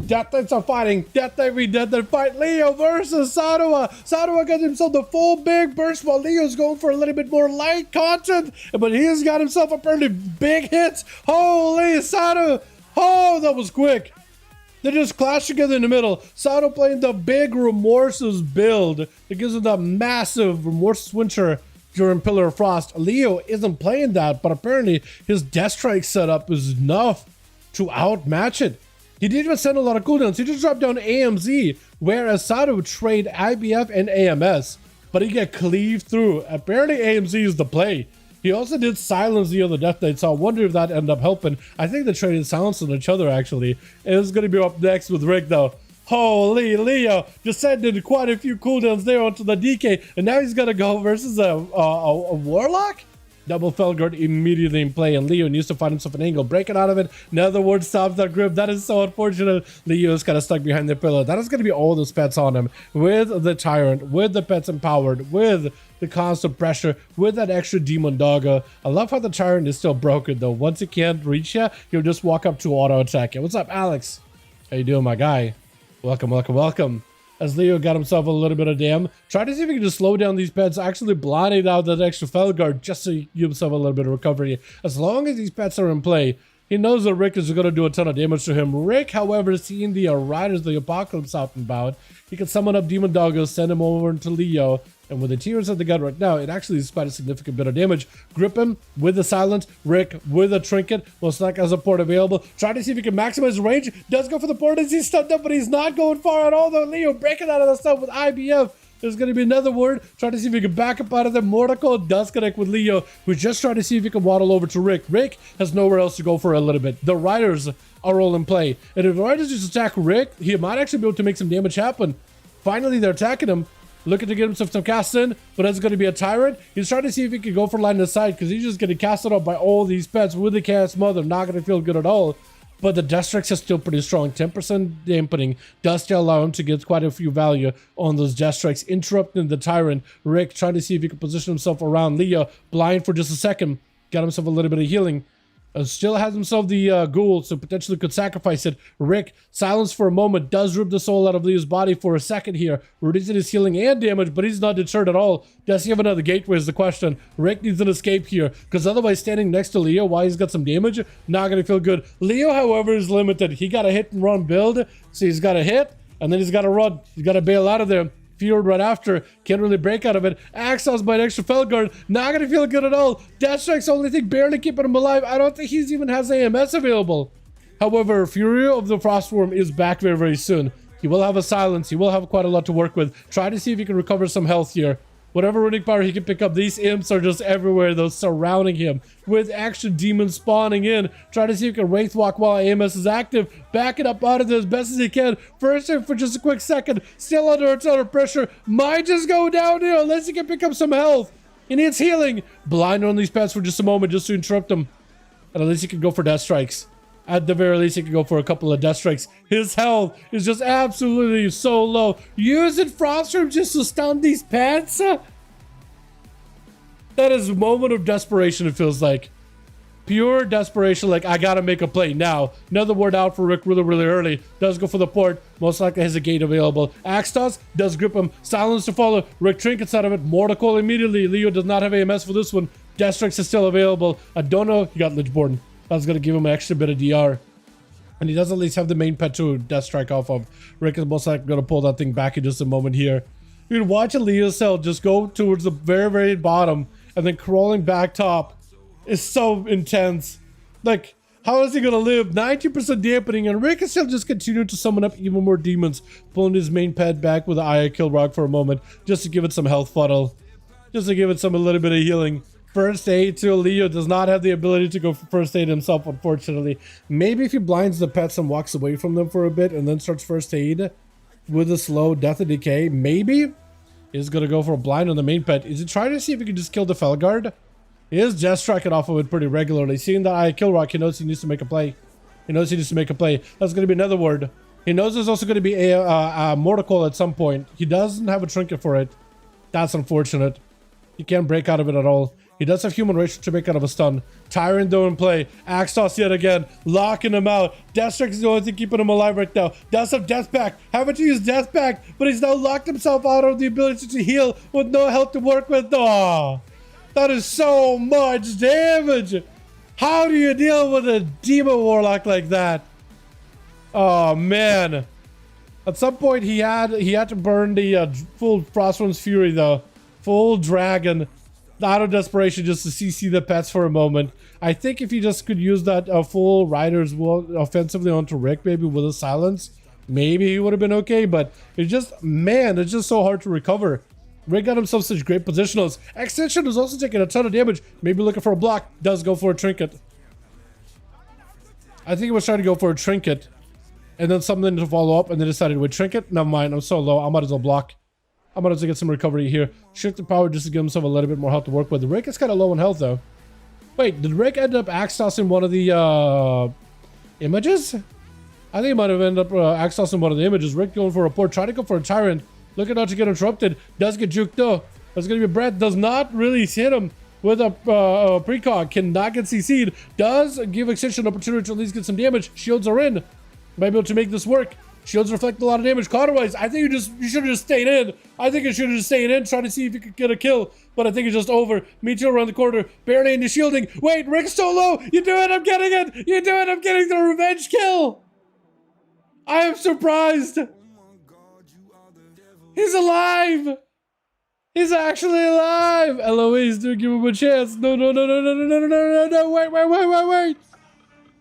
Death Knights are fighting. Death Knight v Death Knight fight. Leo versus Sadawa. Sadawa got himself the full big burst while Leo's going for a little bit more light content. But he's got himself apparently big hits. Holy Sadawa. Oh, that was quick. They just clash together in the middle. Sadawa playing the big Remorseless build that gives him that massive Remorseless Winter during Pillar of Frost. Leo isn't playing that, but apparently his Death Strike setup is enough to outmatch it. He didn't even send a lot of cooldowns. He just dropped down AMZ, whereas Sadawa would trade IBF and AMS, but he get cleaved through. Apparently AMZ is the play. He also did silence the other Death Knight, so I wonder if that ended up helping. I think they traded silence on each other, actually. It's going to be up next with Rick, though. Holy, Leo just sending quite a few cooldowns there onto the DK, and now he's going to go versus a Warlock? Double Felguard immediately in play, and Leo needs to find himself an angle. Breaking out of it. Another word stops that grip. That is so unfortunate. Leo is kind of stuck behind the pillar. That is going to be all those pets on him. With the Tyrant, with the pets empowered, with the constant pressure, with that extra Demon Doggo. I love how the Tyrant is still broken, though. Once he can't reach you, he'll just walk up to auto attack you. What's up, Alex? How you doing, my guy? Welcome, welcome, welcome. As Leo got himself a little bit of dam. Try to see if he can just slow down these pets, actually blinding out that extra Felguard just to give himself a little bit of recovery. As long as these pets are in play, he knows that Rick is going to do a ton of damage to him. Rick, however, seeing the Riders of the Apocalypse out and about, he can summon up Demon Doggo, send him over into Leo, and with the tears of the gut right now, it actually is quite a significant bit of damage. Grip him with the silence. Rick with a trinket. Most likely has a port available. Try to see if he can maximize range. Does go for the port as he's stunned up, but he's not going far at all, though. Leo breaking out of the stuff with IBF. There's going to be another word. Try to see if he can back up out of there. Mortical does connect with Leo, who's just trying to see if he can waddle over to Rick. Rick has nowhere else to go for a little bit. The Riders are all in play. And if the Riders just attack Rick, he might actually be able to make some damage happen. Finally, they're attacking him. Looking to get himself some casts in, but that's going to be a Tyrant. He's trying to see if he can go for line of sight because he's just getting casted up by all these pets with the Chaos Mother. Not going to feel good at all. But the Death Strikes are still pretty strong. 10% dampening does still allow him to get quite a few value on those Death Strikes. Interrupting the Tyrant. Rick trying to see if he can position himself around Leo. Blind for just a second. Got himself a little bit of healing. Still has himself the ghoul, so potentially could sacrifice it. Rick, silence for a moment, does rip the soul out of Leo's body for a second here. Reducing his healing and damage, but he's not deterred at all. Does he have another gateway is the question. Rick needs an escape here, because otherwise standing next to Leo while he's got some damage, not going to feel good. Leo, however, is limited. He got a hit and run build, so he's got a hit, and then he's got to run. He's got to bail out of there. Fjord right after, can't really break out of it. Axos by an extra Felguard, not gonna feel good at all. Death Strike's only thing barely keeping him alive. I don't think he's even has AMS available. However, Fury of the Frostworm is back very, very soon. He will have a silence, he will have quite a lot to work with. Try to see if he can recover some health here. Whatever runic power he can pick up, these imps are just everywhere, though, surrounding him with extra demons spawning in. Try to see if he can Wraith Walk while AMS is active. Back it up out of there as best as he can. First hit for just a quick second. Still under a ton of pressure. Might just go down here unless he can pick up some health. He needs healing. Blind on these pets for just a moment just to interrupt him. And at least he can go for Death Strikes. At the very least, he can go for a couple of Death Strikes. His health is just absolutely so low. Using Frostworm just to stun these pets? That is a moment of desperation, it feels like. Pure desperation, like, I gotta make a play now. Another word out for Rick really, really early. Does go for the port. Most likely has a gate available. Axtos does grip him. Silence to follow. Rick trinkets out of it. Mortical immediately. Leo does not have AMS for this one. Death Strikes is still available. I don't know. He got Lichborn. That's going to give him an extra bit of DR. And he does at least have the main pet to Death Strike off of. Rick is most likely going to pull that thing back in just a moment here. Dude, watch a Leo's cell just go towards the very, very bottom and then crawling back top is so intense. Like, how is he going to live? 90% dampening, and Rick is still just continuing to summon up even more demons, pulling his main pet back with the Eye of Kill Rock for a moment just to give it some health funnel. Just to give it some a little bit of healing. First aid to Leo does not have the ability to go for first aid himself, unfortunately. Maybe if he blinds the pets and walks away from them for a bit and then starts first aid with a slow death and decay, maybe he's going to go for a blind on the main pet. Is he trying to see if he can just kill the Felguard? He is just striking off of it pretty regularly. Seeing the Eye Kill Rock, he knows he needs to make a play. He knows he needs to make a play. That's going to be another word. He knows there's also going to be a Mortical at some point. He doesn't have a trinket for it. That's unfortunate. He can't break out of it at all. He does have human racial to make out of a stun. Tyrant though in play. Axe toss yet again. Locking him out. Deathstrike is the only thing keeping him alive right now. Does have Death Pact. Haven't used Death Pact, but he's now locked himself out of the ability to heal with no health to work with. Oh, that is so much damage. How do you deal with a Demon Warlock like that? Oh, man. At some point, he had to burn the full Frostwind's Fury, though. Full Dragon. Out of desperation just to CC the pets for a moment. I think if he just could use that full Riders offensively onto Rick, maybe with a silence, maybe he would have been okay. But it's just, man, it's just so hard to recover. Rick got himself such great positionals. Extension is also taking a ton of damage. Maybe looking for a block. Does go for a trinket. I think he was trying to go for a trinket. And then something to follow up. And then decided with trinket. Never mind. I'm so low. I might as well block. I might as well get some recovery here. Shift the power just to give himself a little bit more health to work with. Rick is kind of low on health though. Wait, did Rick end up axe tossing one of the images? I think he might have ended up axe tossing one of the images. Rick going for a port. Trying to go for a tyrant. Looking out to get interrupted. Does get juked though. There's going to be a breath. Does not really hit him with a precog. Cannot get CC'd. Does give Extension an opportunity to at least get some damage. Shields are in. Might be able to make this work. Shields reflect a lot of damage. Counterwise, I think you should have just stayed in. I think you should have just stayed in, trying to see if you could get a kill. But I think it's just over. Meteor around the corner. Barely into shielding. Wait, Rick's so low. You do it. I'm getting it. You do it. I'm getting the revenge kill. I am surprised. He's alive. He's actually alive. Eloise, do give him a chance. No. Wait.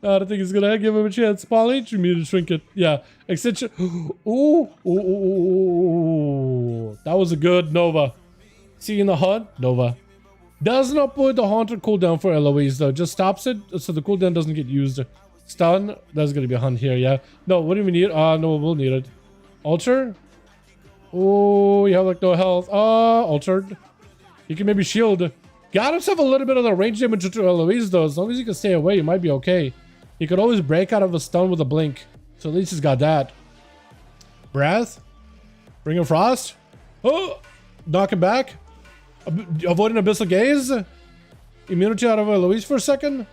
I don't think he's gonna give him a chance. Paul, ain't you muted trinket? Yeah. Extension. Ooh. That was a good Nova. See in the hunt? Nova. Does not put the Haunter cooldown for Eloise though. Just stops it so the cooldown doesn't get used. Stun. There's gonna be a hunt here, yeah. No, what do we need? No, we'll need it. Alter? Oh, you have like no health. Altered. You can maybe shield. Got himself a little bit of the range damage to Eloise though. As long as you can stay away, you might be okay. You could always break out of a stun with a blink. So at least he's got that. Breath. Bring in Frost. Oh! Knock him back. Avoiding Abyssal Gaze. Immunity out of Eloise for a second.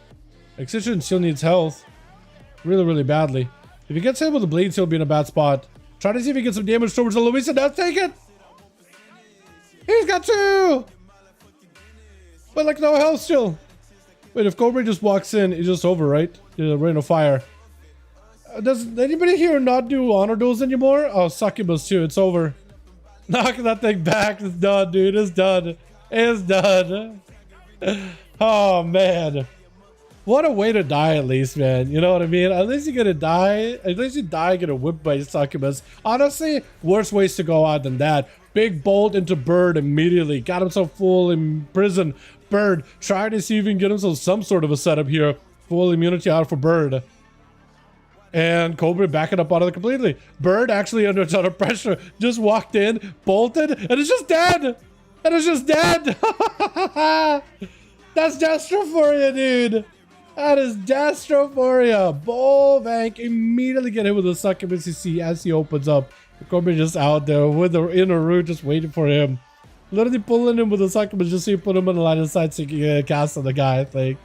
Excision still needs health. Really badly. If he gets hit with the bleeds, he'll be in a bad spot. Try to see if he gets some damage towards Eloise and now take it! He's got two! But like no health still. Wait, if Cobra just walks in, it's just over, right? The rain of fire. Does anybody here not do honor duels anymore? Oh, Succubus too, it's over. Knock that thing back, it's done, dude, it's done. It's done. Oh, man. What a way to die, at least, man. You know what I mean? At least you're gonna die. At least you die, get a whip by Succubus. Honestly, worse ways to go out than that. Big bolt into Bird immediately. Got himself full in prison. Bird, trying to see if he can get himself some sort of a setup here. Full immunity out for Bird. And Cobra backing up out of it completely. Bird actually under a ton of pressure. Just walked in, bolted, and it's just dead. And it's just dead. That's Destro for you, dude. That is Destro for you. Bolvank immediately get hit with a Succubus CC as he opens up. Cobra just out there with the inner root just waiting for him. Literally pulling him with a Succubus just so you put him in the line of sight so you can get a cast on the guy, I think.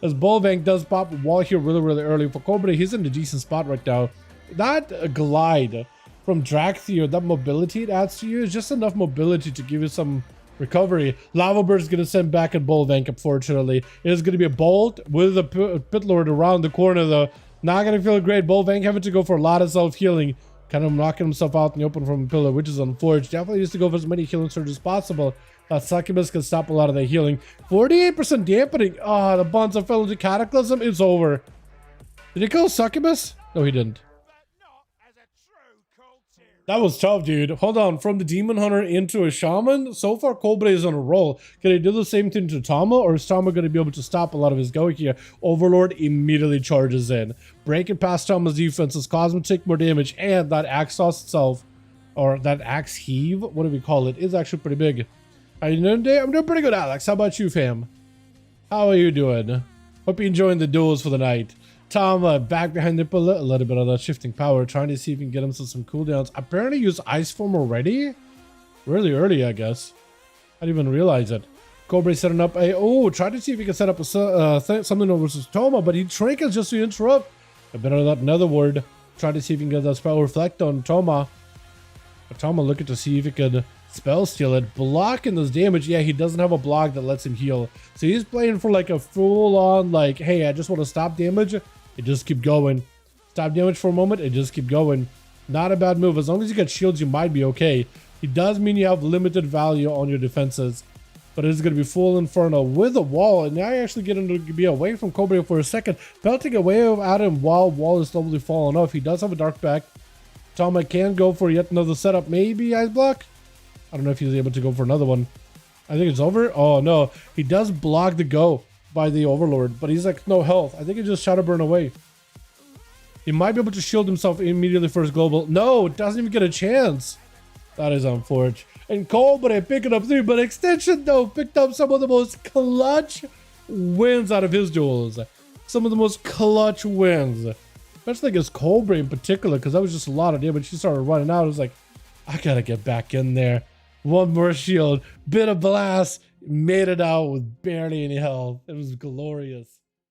As Bolvank does pop a wall here really early for Cobra, he's in a decent spot right now. That glide from Dracthier, that mobility it adds to you is just enough mobility to give you some recovery. Lava Bird's gonna send back at Bolvank, unfortunately. It is gonna be a bolt with a Pit Lord around the corner though. Not gonna feel great. Bolvank having to go for a lot of self-healing. Kind of knocking himself out in the open from a pillar, which is unfortunate. Definitely needs to go for as many healing surges as possible. Succubus can stop a lot of the healing. 48% dampening. The Bonza fell into Cataclysm. It's over. Did he kill Succubus? No, he didn't. That was tough, dude. Hold on. From the Demon Hunter into a Shaman? So far, Cobra is on a roll. Can he do the same thing to Tama? Or is Tama going to be able to stop a lot of his go here? Overlord immediately charges in. Breaking past Tama's defenses, causing him to take more damage. And that Axe Toss itself, or that Axe Heave, what do we call it, is actually pretty big. How you doing today? I'm doing pretty good, Alex. How about you, fam? How are you doing? Hope you're enjoying the duels for the night. Tama back behind the pillar, a little bit of that shifting power, trying to see if he can get himself some cooldowns. Apparently use Ice Form already? Really early, I guess. I didn't even realize it. Cobra setting up a, oh, tried to see if he can set up a something over Toma, but he trinkets just to interrupt. A bit of that nether ward. Tried to see if he can get that spell reflect on Toma. But Toma looking to see if he could spell steal it. Blocking this damage. Yeah, he doesn't have a block that lets him heal. So he's playing for like a full on, like, hey, I just want to stop damage. It just keep going. Stop damage for a moment. It just keep going. Not a bad move. As long as you get shields, you might be okay. It does mean you have limited value on your defenses. But it is going to be full Inferno with a wall. And now you actually get him to be away from Cobra for a second. Pelting away at him while wall is slowly falling off. He does have a dark back. Toma can go for yet another setup. Maybe Ice Block? I don't know if he's able to go for another one. I think it's over. Oh, no. He does block the go by the Overlord. But he's like, no health. I think he just Shadow Burn away. He might be able to shield himself immediately for his global. No, it doesn't even get a chance. That is unfortunate. And Cobra picking up 3, but Extension, though, picked up some of the most clutch wins out of his duels. Some of the most clutch wins. Especially against Cobra in particular, because that was just a lot of damage. She started running out. I was like, I gotta get back in there. One more shield. Bit of blast. Made it out with barely any health. It was glorious.